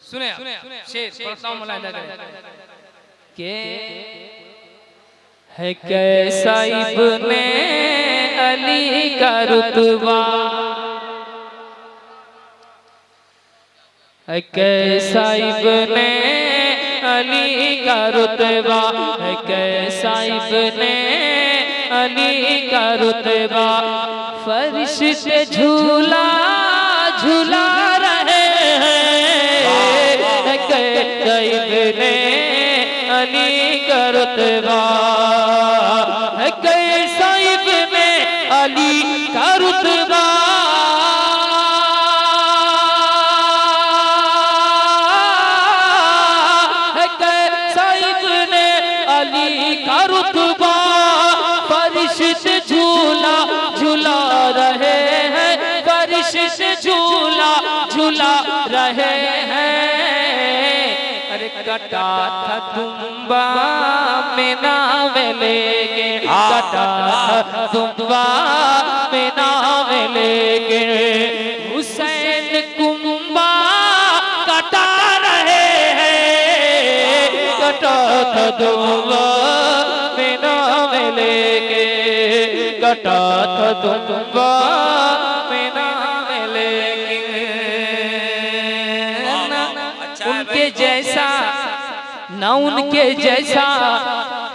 सुने शेर पढ़ता हूँ मुलाहिजा करें के है कैसा इब्ने अली का रुतबा, है कैसा इब्ने अली का रुतबा, है कैसा इब्ने अली का रुतबा। फरिश्ते झूला झूला रहे हैं, कैसा इब्ने अली का रुतबा, है कैसा इब्ने अली का रुतबा। है कैसा इब्ने अली का रुतबा। फरिश्ते झूला झूला रहे हैं, फरिश्ते झूला झूला रहे हैं। अरे कटा था तुम्बा में नाम लेके, कटा था तुम्बा में नाम लेके। हुसैन कुंबा कटा रहे हैं, कटा था तुम्बा में नाम लेके, कटा था तुम्बा में नाम लेके। उनके जैसा ना उनके जैसा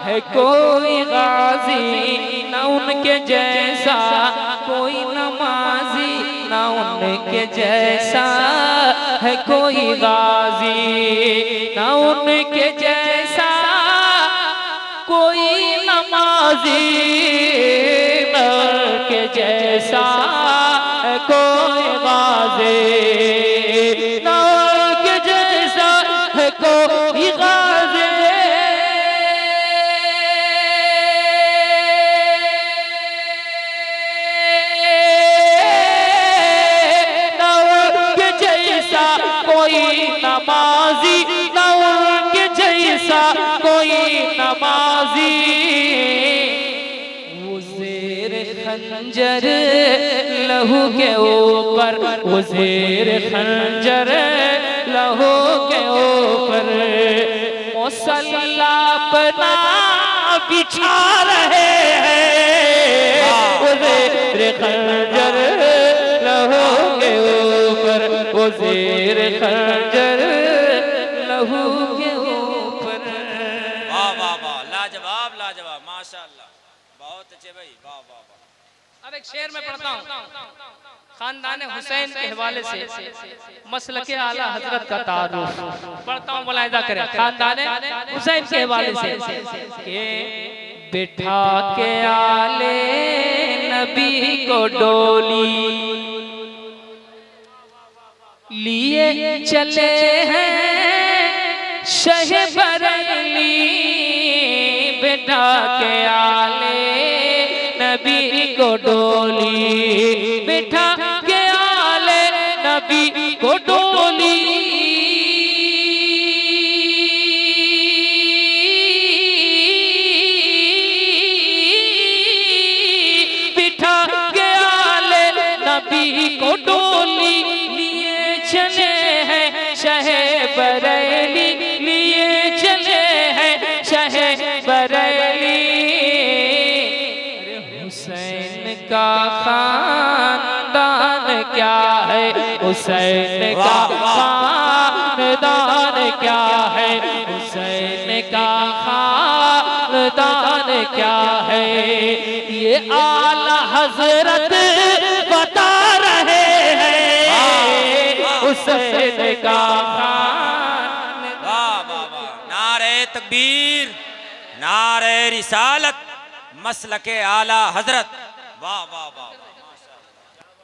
है कोई गाजी, ना उनके जैसा कोई नमाजी, ना उनके जैसा है कोई गाजी, ना उनके जैसा कोई नमाजी, ना उनके जैसा है कोई गाजी, ना उनके जैसा है कोई गाजी। ना उनके जैसा कोई नमाजी, ना उनके जैसा कोई नमाजी। वो ज़ेर खंजर लहू के ऊपर, वो ज़ेर खंजर लहू के ऊपर मुसल्ला अपना बिछा रहे हैं। वो ज़ेर खंजर लहू के ऊपर, वो ज़ेर खंजर लहू के ऊपर। वाह वाह वाह, लाजवाब लाजवाब, माशाअल्लाह, बहुत अच्छे भाई, वाह वाह वाह। अब एक शेर में पढ़ता हूँ खानदान हुसैन के हवाले से मसलके आला हजरत का तारुफ पढ़ता हूँ, मुलाहिजा करें। खानदान हुसैन के हवाले से के बिठा के आले नबी को डोली लिए चले हैं शह बरेली, बिठा के आले नबी को डोली, बिठा के आले नबी को डोली। बिठा के आले नबी को डोली लिए चले हैं शह बरेली, लिए चले हैं शह बरेली। हुसैन का खानदान क्या है, हुसैन का खानदान क्या है, हुसैन का खानदान क्या है। ये आला हजरत बता रहे हैं हुसैन का खानदान। वाह वाह वाह, नारे तकबीर, नारे रिसालत, मसलके आला हजरत, वाह वाह वाह।